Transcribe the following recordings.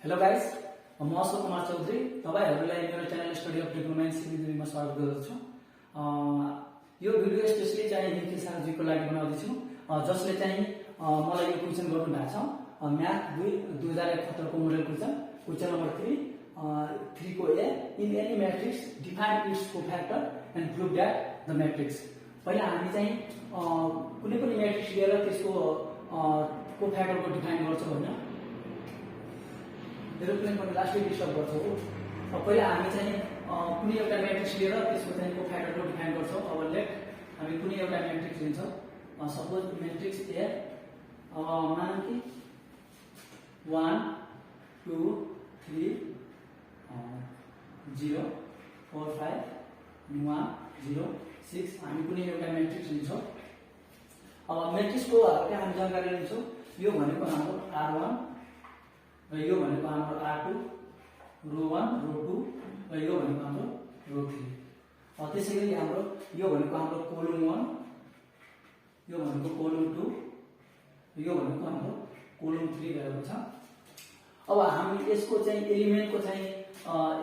Hello guys, म अशोक कुमार चौधरी तपाईहरुलाई मेरो च्यानल स्टडी अफ ट्रिगोनोमेट्री सिरिजमा स्वागत गर्दछु। यो भिडियो स्पेशली चाहिँ हिके सारजीको लागि बनाउँदै छु, जसले चाहिँ मलाई यो क्वेशन गर्नु भएको छ। म्याथ 2071 को मोडल क्वेशन नम्बर 3 को A in any matrix define its cofactor and prove that the matrix. पहिला हामी चाहिँ कुनै पनि मैट्रिक्स लिएर त्यसको कोफैक्टरको डिफाइन गर्छौं हैन। एरोप्लेन पनि लास्टै डिस्टर्ब गर्छ हो। पहिला हामी चाहिँ कुनै एउटा मैट्रिक्स लिएर त्यसको चाहिँ कोफैक्टरको डिफाइन गर्छौं। अब लेट हामी कुनै एउटा मैट्रिक्स लिन्छौं, सपोज मैट्रिक्स ए मान कि 1 2 3 0 4 5 1 0 6 हामी कुनै एउटा मैट्रिक्स लिन्छौं। अब मैट्रिक्सको हल्का हामी जानकारी लिन्छौं। यो भनेको हाम्रो R1 र यो भनेको हाम्रो R2, रो 1 रो 2 र यो भनेको हाम्रो रो 3। त्यसैगरी हाम्रो यो भनेको हाम्रो कोलम 1, यो भनेको कोलम 2, यो भनेको हाम्रो कोलम 3 रहेको छ। अब हामी यसको चाहिँ एलिमेन्टको चाहिँ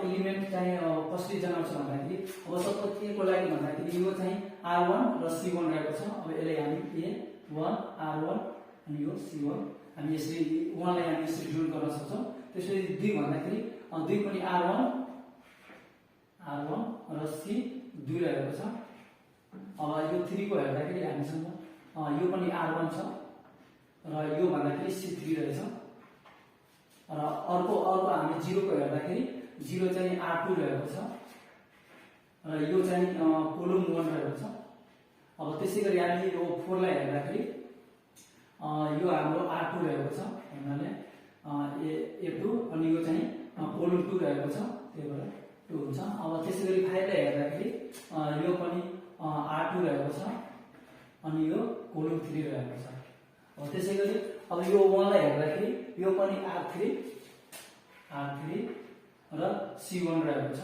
एलिमेन्ट चाहिँ कसरी जनाउँछ भन्दाखेरि, अब सपोज के को लागि भन्दाखेरि यो चाहिँ R1 र C1 रहेको छ। अब यसलाई हामी A1 R1 अनि यो C1 हामी यसरी 1 लाई हामी यसरी जोड गर्न सक्छौं। त्यसैले 2 भन्दाखेरि 2 पनि R1 र C 2 रहेको छ। अब यो 3 को हेर्दाखेरि हामीसँग यो पनि R1 छ र यो भन्दाखेरि C3 रहेछ। र अर्को हामी 0 को हेर्दाखेरि 0 चाहिँ R2 रहेको छ र यो चाहिँ कोलम 1 रहेको छ। अब त्यसैगरी हामी यो 4 लाई हेर्दाखेरि यो हाम्रो R2 रहेको छ भन्नाले A2 अनि यो चाहिँ कोलम 2 रहेको छ, त्यही भएर 2 हुन्छ। अब त्यसैगरी 5 लाई हेर्दाखेरि यो पनि R2 रहेको छ अनि यो कोलम 3 रहेको छ। अब त्यसैगरी अब यो 1 लाई हेर्दाखेरि यो पनि R3 र C1 रहेको छ।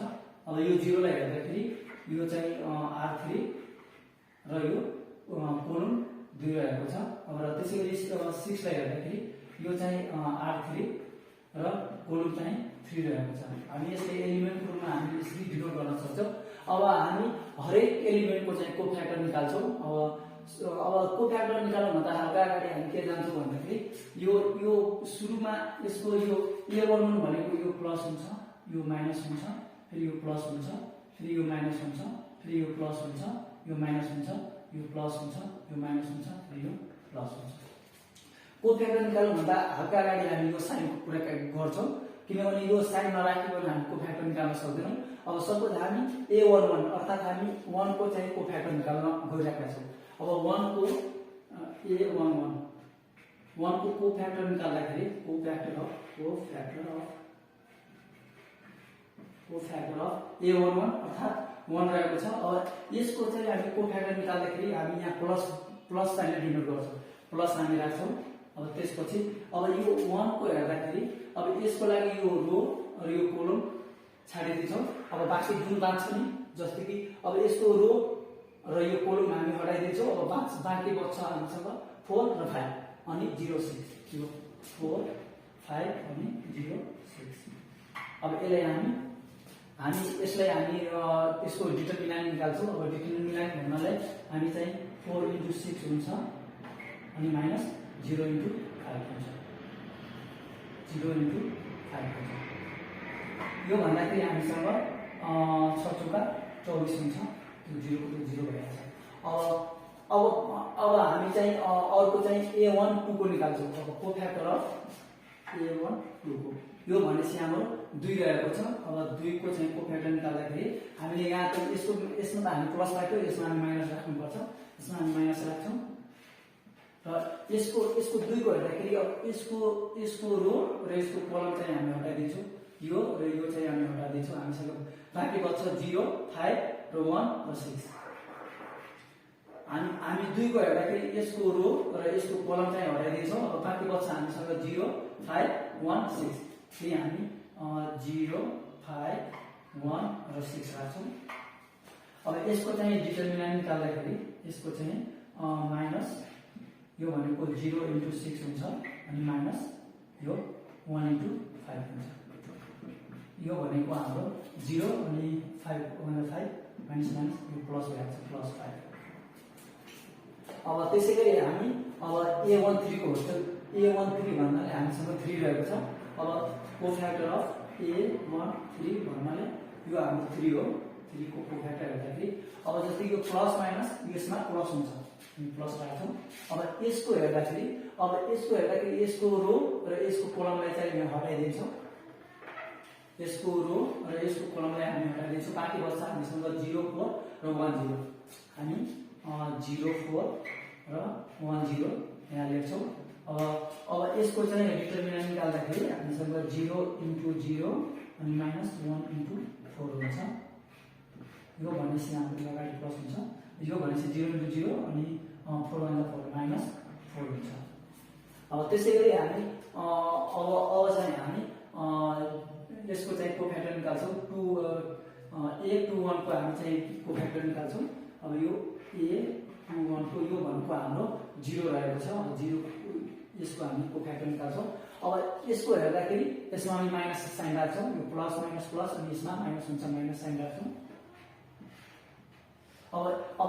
अब यो 0 लाई हेर्दाखेरि यो चाहिँ R3 र यो कोलम 2 रहेको छ। अब त्यसैगरी 6 लाई हेर्दाखेरि यो चाहिँ R3 र कोलम चाहिँ 3 रहेको छ। हामी यसले एलिमेन्टको रूपमा हामीले यसरी डिनोट गर्न सक्छौं। अब हामी हरेक एलिमेन्टको चाहिँ कोफैक्टर निकाल्छौं। अब कोफैक्टर निकाल्नु भन्दा हल्का अगाडि हामी के जान्छौं भन्दाखेरि यो सुरुमा यसको यो A11 भनेको यो प्लस हुन्छ, यो माइनस हुन्छ, फेरि यो प्लस हुन्छ, फेरि यो माइनस हुन्छ, फेरि यो प्लस हुन्छ, यो माइनस हुन्छ, यो प्लस हुन्छ, यो माइनस हुन्छ, फेरि यो प्लस हुन्छ। कोफैक्टर निकाल्नु भन्दा हल्का अगाडि हामी यो साइनको कुरा गर्छौं, किनभने यो साइन नराखिकन हामी कोफैक्टर निकाल्न सक्दैनौं। अब सपोज हामी A11 अर्थात हामी 1 को चाहिँ कोफैक्टर निकाल्न गइरहेका छौं। अब 1 को A11 1 को कोफैक्टर निकाल्दाखेरि कोफैक्टर अफ A11 अर्थात 1 रहेको छ। अब यसको चाहिँ हामी कोफैक्टर निकाल्दाखेरि हामी यहाँ प्लस साइनले डिनोट गर्छौं, प्लस हामी राख्छौं। अब त्यसपछि अब यो 1 को हेर्दाखेरि अब यसको लागि यो रो र यो कोलम छाडिदिन्छौं। अब बाँकी जुन बाँच्छ नि, जस्तै कि अब यसको रो र यो कोलम हामी हटाइदिन्छौं। अब बाँकी बच्छ हामीसँग 4 र 5 अनि 0 6 यो 4 5 अनि 0 6। अब यसलाई हामी यसको डिटरमिनेन्ट निकाल्छौं। अब डिटरमिनेन्ट भन्नलाई हामी चाहिँ 4 × 6 हुन्छ अनि माइनस 0 × 5 हुन्छ, 0 × 5 हुन्छ। यो भन्दाखेरि हामीसँग 6 चौका 24 हुन्छ, त्यो 0 को 0 भइहाल्छ। अब हामी चाहिँ अर्को चाहिँ A12 को निकाल्छौं। अब कोफैक्टर अफ A12 को यो भनेपछि हाम्रो 2 रहेको छ। अब 2 को चाहिँ कोफैक्टर निकाल्दाखेरि हामीले यहाँ त यसमा हामी प्लस राख्यौं, यसमा हामी माइनस राख्नुपर्छ, यसमा हामी माइनस राख्छौं। र यसको 2 को हेर्दाखेरि अब यसको रो र यसको कोलम चाहिँ हामी हटाइदिन्छौं, यो र यो चाहिँ हामी हटाइदिन्छौं। हामीसँग बाँकी बच्छ 0 5 र 1 र 6। हामी 2 को हेर्दाखेरि यसको रो र यसको कोलम चाहिँ हटाइदिन्छौं। अब बाँकी बच्छ हामीसँग 0 5 1 6। फेरि हामी 0 5 1 र 6 राख्छौं। अब यसको चाहिँ डिटरमिनेन्ट निकाल्दाखेरि यसको चाहिँ माइनस यो भनेको 0 × 6 हुन्छ अनि माइनस यो 1 into 5 हुन्छ। यो भनेको हाम्रो 0 अनि 5 भन्दा 5 माइनस माइनस यो प्लस भइहाल्छ प्लस 5। अब त्यसैगरी हामी अब a13 को हुन्छ a13 भन्नाले हामीसँग 3 रहेको छ। अब कोफ्याक्टर अफ a13 भन्नाले यो हाम्रो 3 हो। 3 को कोफ्याक्टर हेर्दाखेरि अब जस्तै यो प्लस माइनस यसमा प्लस हुन्छ हामी प्लस राख्छौं। अब यसको हेर्दाखेरि यसको रो र यसको कलमलाई चाहिँ हामी हटाइदिन्छौं। यसको रो र यसको कलमलाई हामी हटाइदिन्छौं। बाँकी बच्छ हामीसँग 0 4 र 1 0। हामी 0 4 र 1 0 यहाँ लेख्छौं। अब यसको चाहिँ डिटरमिनेन्ट निकाल्दाखेरि हामीसँग 0 into 0 अनि माइनस 1 into 4 हुन्छ। यो भनेपछि हाम्रो अगाडि प्लस हुन्छ। यो भनेपछि 0 into 0 अनि 4 भन्दा 4 माइनस 4 हुन्छ। अब त्यसैगरी हामी अब चाहिँ हामी यसको चाहिँ कोफ्याक्टर निकाल्छौं। a21 को हामी चाहिँ कोफ्याक्टर निकाल्छौं। अब यो a21 को यो भनेको हाम्रो 0 रहेको छ। अब 0 यसको हामी कोफ्याक्टर निकाल्छौं। अब यसको हेर्दाखेरि यसमा हामी माइनस साइन राख्छौं। यो प्लस माइनस प्लस अनि यसमा माइनस हुन्छ माइनस साइन राख्छौं। अब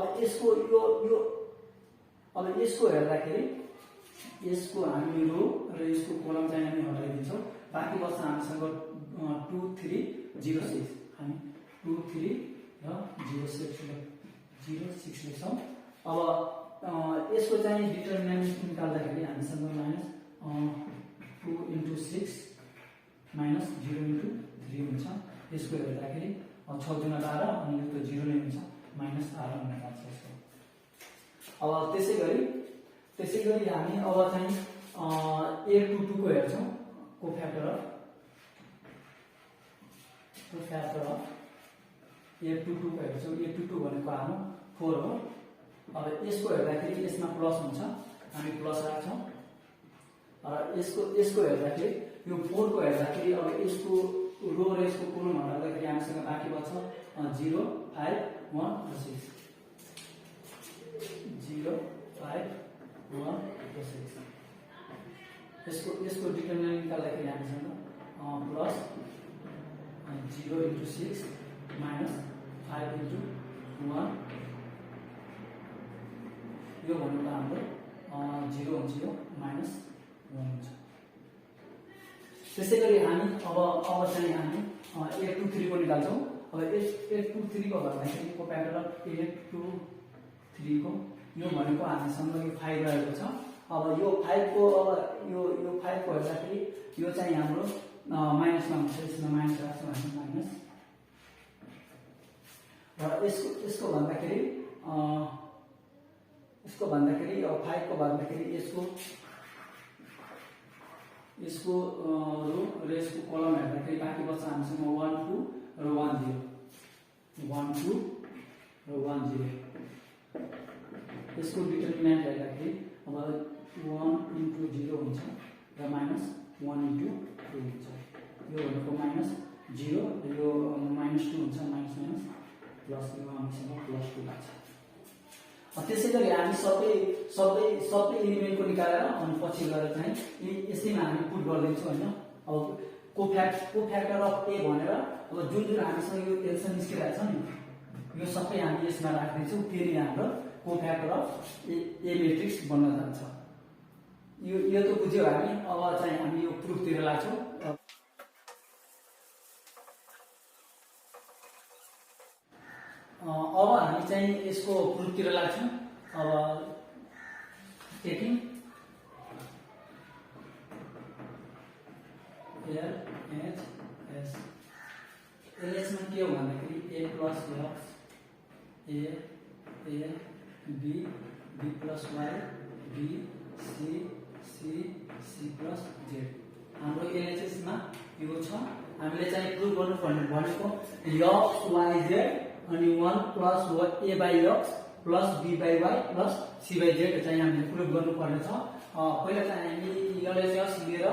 यसको हेर्दाखेरि यसको हामी रो र यसको कलम चाहिँ हामी हटाइदिन्छौं। बाँकी बच्छ हामीसँग 2 3 0 6 हामी 2 3 र 0 6 लेख्छौं। अब यसको चाहिँ डिटरमिनेन्ट निकाल्दाखेरि हामीसँग माइनस 2 into 6 माइनस 0 into 3 हुन्छ। यसको हेर्दाखेरि 6 गुणा 12 अनि यो त 0 नै हुन्छ माइनस 12 हुन जान्छ यसको। अब त्यसैगरी हामी अब चाहिँ a22 को हेर्छौं। कोफ्याक्टर अफ a22 को हेर्छौं। a22 भनेको हाम्रो 4 हो। अब यसको हेर्दाखेरि यसमा प्लस हुन्छ हामी प्लस राख्छौं। र यसको हेर्दाखेरि यो 4 को हेर्दाखेरि अब यसको रो र यसको कलम हटाउँदाखेरि हामीसँग बाँकी बच्छ 0 5 1 र 6 0 5 1 र 6। यसको डिटरमिनेन्ट निकाल्दाखेरि हामीसँग प्लस 0 into 6 माइनस 5 into 1 यो भनेको हाम्रो 0 हुन्छ यो माइनस 1 हुन्छ। त्यसैगरी हामी अब चाहिँ हामी a23 को निकाल्छौं। अब a23 को भन्दाखेरि कोफ्याक्टर अफ a23 को यो भनेको हामीसँग यो 5 रहेको छ। अब यो 5 को यो 5 को हेर्दाखेरि यो चाहिँ हाम्रो माइनसमा हुन्छ। यसमा माइनस राख्छौं हामी माइनस। र यसको भन्दाखेरि अब 5 को भन्दाखेरि यसको रो र यसको कलम हेर्दाखेरि बाँकी बच्छ हामीसँग 1 2 र 1 0 1 2 र 1 0। यसको डिटरमिनेन्ट हेर्दाखेरि अब 1 into 0 हुन्छ र माइनस 1 into 2 हुन्छ। यो भनेको माइनस 0 र यो माइनस 2 हुन्छ माइनस माइनस प्लस यो हामीसँग प्लस 2 लाग्छ। त्यसैगरी हामी सबै एलिमेन्टको निकालेर अनि पछि गएर चाहिँ यसैमा हामी पुट गर्दैछौं हैन। अब कोफ्याक्टर अफ a भनेर अब जुन हामीसँग यो एल्सियम निस्किरहेछ नि यो सबै हामी यसमा राख्दैछौं। त्यसले हाम्रो कोफ्याक्टर अफ a म्याट्रिक्स बन्न जान्छ। यो त बुझ्यौ हामी। अब चाहिँ हामी यो प्रुफतिर लाग्छौं। अब हामी चाहिँ यसको प्रुफतिर लाग्छौं। अब टेकिङ LHS मा के हो भन्दाखेरि a plus x a b plus y b c plus z हाम्रो LHS मा यो छ। हामीले चाहिँ प्रुफ गर्नु भनेको x y z अनि 1 plus a by x plus b by y plus c by z चाहिँ हामीले प्रुफ गर्नु पर्नेछ। पहिला चाहिँ हामी LHS लिएर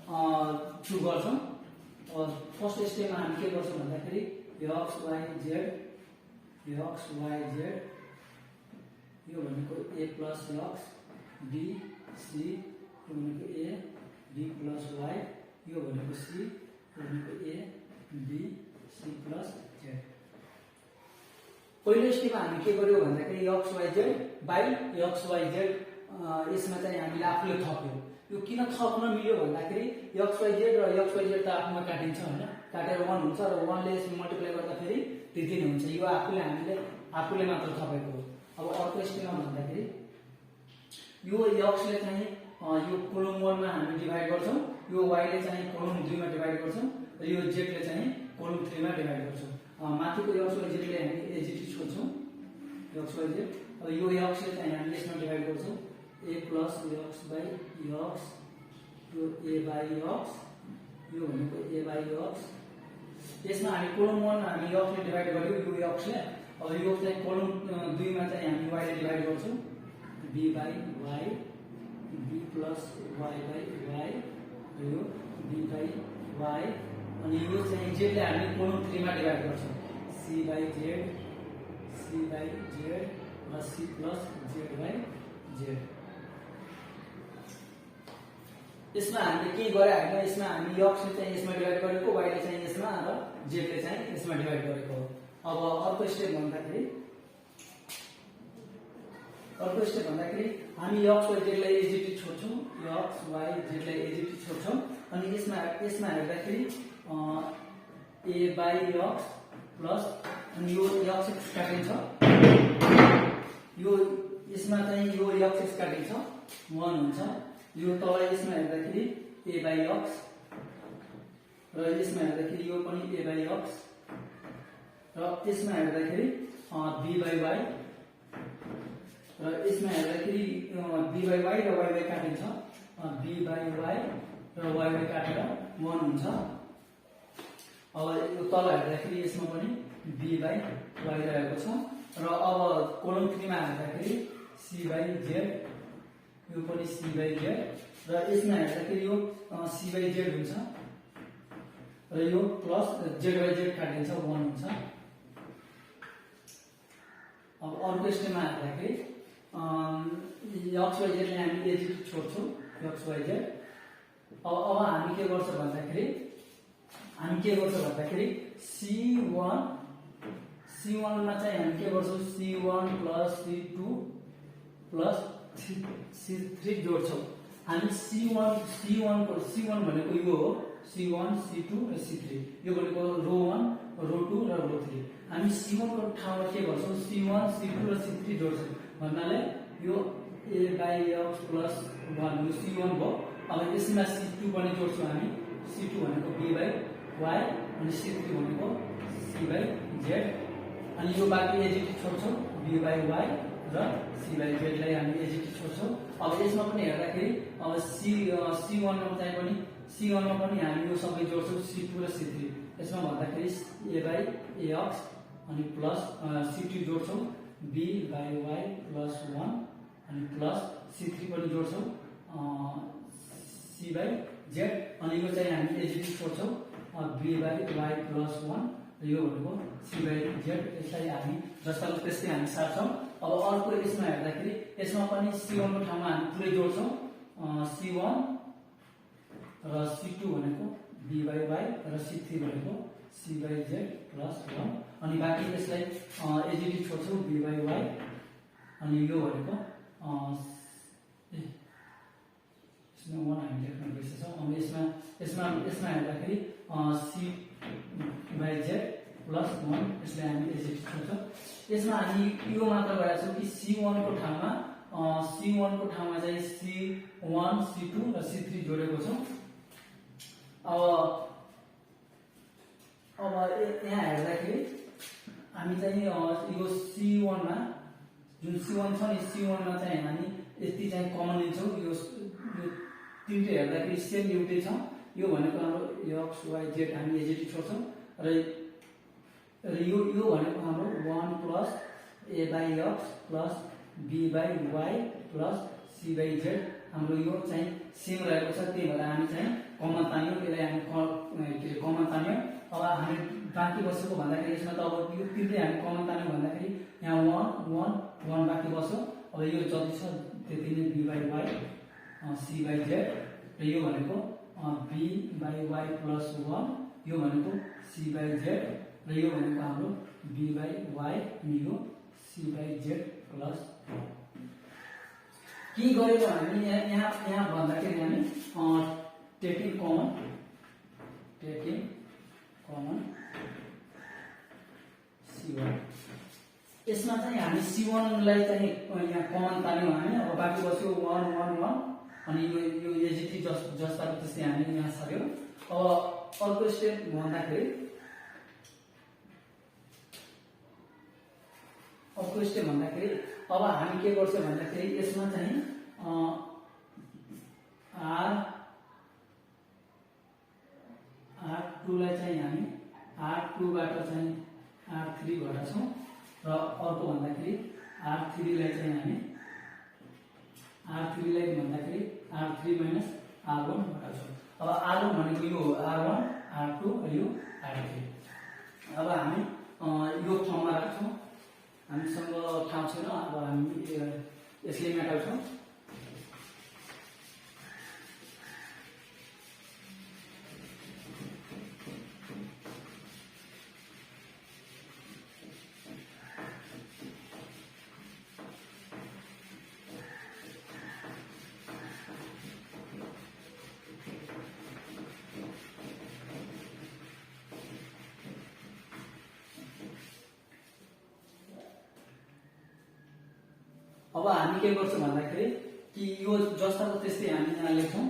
प्रुफ गर्छौं। फर्स्ट स्टेपमा हामी के गर्छौं भन्दाखेरि x y z यो भनेको a plus x b c यो भनेको a b plus y यो भनेको सी, यो भनेको A B C plus Z. पहिलो स्टेपमा हामी के गर्यो भन्दाखेरि X Y Z by X Y Z यसमा चाहिँ हामीले आफूले थप्यो। यो किन थप्न मिल्यो भन्दाखेरि एक्स वाइ जेड र एक्स वाइ जेड त आफूमा काटिन्छ हैन, काटेर 1 हुन्छ र 1 ले यसमा मल्टिप्लाई गर्दाखेरि त्यति नै हुन्छ। यो हामीले मात्र थपेको हो। अब अर्को स्टेपमा भन्दाखेरि यो एक्स ले चाहिँ यो कोलम 1 मा हामी डिभाइड गर्छौं, यो वाइ ले चाहिँ कोलम 2 मा डिभाइड गर्छौं र यो जेड ले चाहिँ कोलम 3 मा डिभाइड गर्छौं। माथिको एक्स वाइ जेड ले हामी एजिटी छोड्छौं एक्स वाइ जेड। अब यो एक्स ले चाहिँ हामी यसमा डिभाइड गर्छौं a plus x by x, यो a बाइ x, यो भनेको a बाइ x। यसमा हामी कोलम 1 हामी x ले डिभाइड गर्यो यो x ले। अब यो चाहिँ कोलम 2 मा चाहिँ हामी y ले डिभाइड गर्छौं b by y, b plus y by y, यो b बाइ y। अनि यो चाहिँ z ले हामी कोलम 3 मा डिभाइड गर्छौं c बाइ z र c plus z by z। यसमा हामीले के गरे हैन, यसमा हामी x ले चाहिँ यसमा डिभाइड गरेको, y ले चाहिँ यसमा र z ले चाहिँ यसमा डिभाइड गरेको हो। अब अर्को स्टेप भन्दाखेरि हामी x y z लाई एजिटी छोड्छौं, x y z लाई एजिटी छोड्छौं। अनि यसमा हेर्दाखेरि a बाइ x प्लस अनि यो x काटिन्छ, यो यसमा चाहिँ यो x काटिन्छ 1 हुन्छ। यो तल यसमा हेर्दाखेरि a बाइ x र यसमा हेर्दाखेरि यो पनि a बाइ x र यसमा हेर्दाखेरि b बाइ y र यसमा हेर्दाखेरि b बाइ y र y बाइ काटिन्छ, b बाइ y र y बाइ काटेर 1 हुन्छ। अब यो तल हेर्दाखेरि यसमा पनि b बाइ y रहेको छ र अब कोलम 3 मा हेर्दाखेरि c बाइ z, यो पनि c बाइ z र यसमा हेर्दाखेरि यो c बाइ z हुन्छ र यो प्लस z बाइ z काटिन्छ 1 हुन्छ। अब अर्को स्टेपमा हेर्दाखेरि x y z ले हामी एजिटी छोड्छौं x y z। अब हामी के गर्छौं भन्दाखेरि c1 मा चाहिँ हामी के गर्छौं c1 plus c2 plus c3 जोड्छौं। हामी c1 भनेको यो हो, c1 c2 र c3, यो भनेको रो 1 रो 2 र रो 3। हामी c1 को ठाउँमा के गर्छौं c1 c2 र c3 जोड्छौं भन्नाले यो a बाइ x प्लस 1 यो c1 भयो। अब यसमा c2 पनि जोड्छौं हामी, c2 भनेको b बाइ y अनि c3 भनेको c बाइ z। अनि यो बाँकी एजिटी छोड्छौं b बाइ y र c बाइ z लाई हामी एजिटी छोड्छौं। अब यसमा पनि हेर्दाखेरि अब c1 मा पनि हामी यो सबै जोड्छौं c2 र c3। यसमा भन्दाखेरि a बाइ x अनि प्लस c2 जोड्छौं b बाइ y प्लस 1 अनि प्लस c3 पनि जोड्छौं c बाइ z। अनि यो चाहिँ हामी एजिटी छोड्छौं b बाइ y प्लस 1, यो भनेको c बाइ z। यसलाई हामी जस्ताको त्यस्तै हामी सार्छौं। अब अर्को यसमा हेर्दाखेरि यसमा पनि c1 को ठाउँमा हामी पुरै जोड्छौं c1 र c2 भनेको b बाइ y र c3 भनेको c बाइ z प्लस 1। अनि बाँकी यसलाई एजिटी छोड्छौं b बाइ y अनि यो भनेको यसमा 1 हामी लेख्न बिर्सेछौं। अब यसमा हेर्दाखेरि c बाइ z प्लस 1 यसलाई हामी एजिटी छोड्छौं। यसमा हामी यो मात्र गरेका छौं कि c1 को ठाउँमा चाहिँ c1 c2 र c3 जोडेको छौं। अब यहाँ हेर्दाखेरि हामी चाहिँ यो c1 मा जुन c1 छ नि c1 मा चाहिँ हामी यति चाहिँ कमन लिन्छौं। यो तीनटै हेर्दाखेरि सेम एउटै छ, यो भनेको हाम्रो x y z हामी एजिटी छोड्छौं र यो भनेको हाम्रो 1 plus a by x plus b by y plus c by z हाम्रो यो चाहिँ सेम रहेको छ। त्यही भएर हामी चाहिँ कमन तान्यौं, यसलाई हामी कमन तान्यौं। अब हामी बाँकी बसेको भन्दाखेरि यसमा त अब यो तीनटै हामी कमन तान्यौं भन्दाखेरि यहाँ 1 बाँकी बस्यो। अब यो जति छ त्यति नै b by y c by z र यो भनेको बी बाई वाई प्लस 1 यो भनेको सी बाई जेड र यो भनेको हाम्रो बी बाई वाई अनि यो सी बाई जेड प्लस के गरेको हामी यहाँ भन्दाखेरि हामी टेकिङ कमन C1 यसमा चाहिँ हामी C1 लाई चाहिँ यहाँ कमन तान्यौं हामी अब बाँकी बस्यो 1 1 1 अनि यो एजिटी जस्ताको त्यस्तै हामी यहाँ सर्यौं अब अर्को स्टेप भन्दाखेरि अब हामी के गर्छौं भन्दाखेरि यसमा चाहिँ R2 लाई चाहिँ हामी R2 बाट चाहिँ R3 घटाउँछौं र अर्को भन्दाखेरि R3 लाई चाहिँ हामी R3 लाई भन्दाखेरि R3 माइनस R1 घटाउँछौं अब R1 भनेको यो R1 R2 र यो R3 अब हामी यो फर्ममा राख्छौं हामीसँग ठाउँ छैन अब हामी यसले मेटाउँछौं अब हामी के गर्छौं भन्दाखेरि कि यो जस्ताको त्यस्तै हामी यहाँ लेख्छौं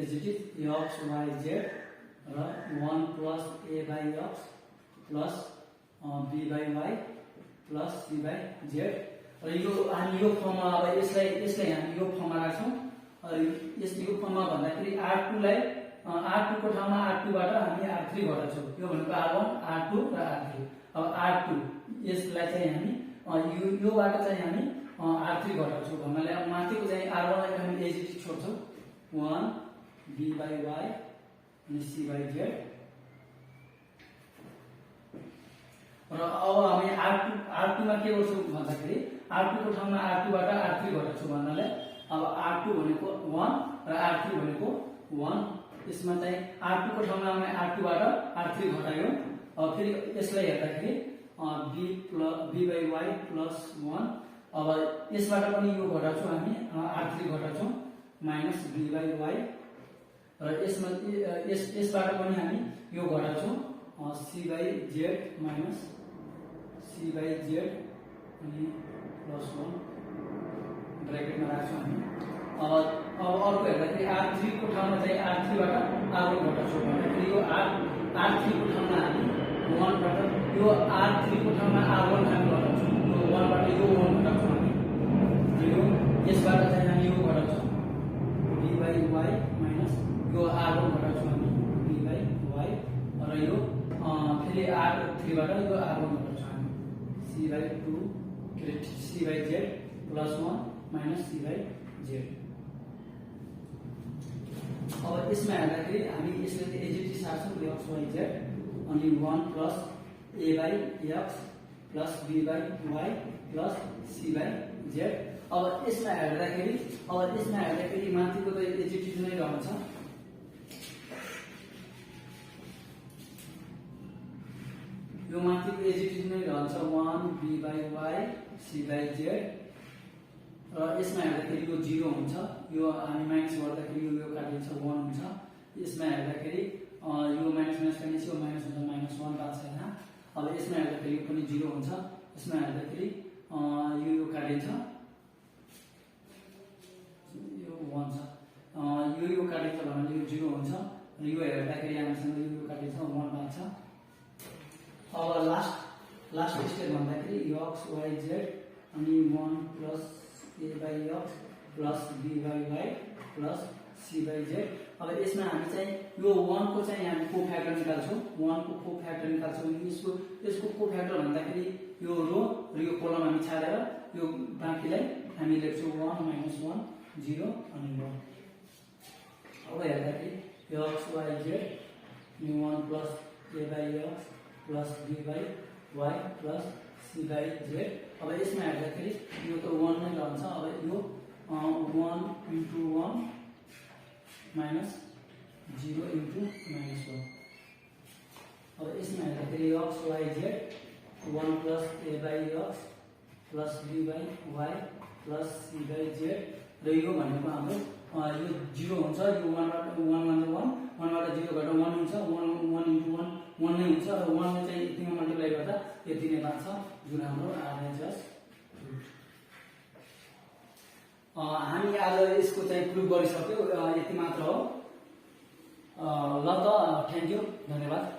एजिटिभ x y z र 1 plus a by x plus b by y plus c by z र यो हामी यो फर्ममा अब यसलाई हामी यो फर्ममा राख्छौं यो फर्ममा भन्दाखेरि R2 लाई R2 को ठाउँमा R2 बाट हामी R3 घटाउँछौं यो भनेको R1 R2 र R3 अब R2 यसलाई चाहिँ हामी योबाट चाहिँ हामी R3 घटाउँछौं भन्नाले अब माथिको चाहिँ R1 लाई हामी एजिटी छोड्छौं 1 b बाइ y अनि c बाइ z र अब हामी R2 मा के गर्छौं भन्दाखेरि R2 को ठाउँमा R2 बाट R3 घटाउँछौं भन्नाले अब R2 भनेको 1 र R3 भनेको 1 यसमा चाहिँ R2 को ठाउँमा हामी R2 बाट R3 घटायौं अब फेरि यसलाई हेर्दाखेरि b बाइ y प्लस 1 अब यसबाट पनि यो घटाउँछौं हामी R3 घटाउँछौं माइनस b बाइ y र यसबाट पनि हामी यो घटाउँछौं c by z minus c by z अनि प्लस 1 ब्र्याकेटमा राख्छौं हामी अब अर्को हेर्दाखेरि R3 को ठाउँमा चाहिँ R3 बाट R1 घटाउँछौं भन्दाखेरि यो R3 को ठाउँमा हामी 1 बाट यो R3 को ठाउँमा R1 हामी घटाउँछौं यो 1 बाट यो 1 घटाउँछौं हामी यो यसबाट चाहिँ हामी यो घटाउँछौं b बाइ y माइनस यो R1 घटाउँछौं हामी b बाइ y र यो फेरि R3 बाट यो R1 घटाउँछौं हामी c by 2 c by z plus 1 minus c by z अब यसमा हेर्दाखेरि हामी यसले एजिटी सार्छौं x y z अनि 1 plus a by x plus b by y plus c by z अब यसमा हेर्दाखेरि माथिको त एजिटी नै रहन्छ यो माथिको एजिटी नै रहन्छ 1 b by y c by z र यसमा हेर्दाखेरि यो 0 हुन्छ यो हामी माइनस गर्दाखेरि यो काटिन्छ 1 हुन्छ यसमा हेर्दाखेरि यो माइनस काटिन्छ यो माइनस हुन्छ -1 बात छैन अब यसमा हेर्दाखेरि यो पनि 0 हुन्छ यसमा हेर्दाखेरि यो काटिन्छ यो 1 छ यो काटिन्छ भने यो 0 हुन्छ र यो हेर्दाखेरि हामीसँग यो काटिन्छ 1 बात छ अब लास्ट स्टेप भन्दाखेरि x y z अनि 1 plus a by x plus b by y plus c by z अब यसमा हामी चाहिँ यो 1 को चाहिँ हामी कोफ्याक्टर निकाल्छौं 1 को कोफ्याक्टर निकाल्छौं यसको कोफ्याक्टर भन्दाखेरि यो रो र यो कलम हामी छाडेर यो बाँकीलाई हामी लेख्छौं 1 -1 0 अनि 1 अब हेर्दाखेरि यो x y z 1 plus a by x plus b by y plus c by z अब यसमा हेर्दाखेरि यो त 1 नै रहन्छ अब यो 1 * 1 माइनस 0 into -1। अब इसमें हेर्दाखेरि x y z 1 plus a by x plus b by y plus c by z र यो भनेको हाम्रो यो 0 हुन्छ, यो 1 बाट 1 बाट 1 बाट 0 घटाउँदा 1 हुन्छ, 1 into 1 1 नै हुन्छ र 1 ले चाहिँ यतिमा मल्टिप्लाई गर्दा यति नै पाउँछ, जुन हाम्रो RHS रुट। हामी आज यसको चाहिँ प्रुफ गरिसक्यौ, यति मात्र हो। ल त, थ्यांक यू, धन्यवाद।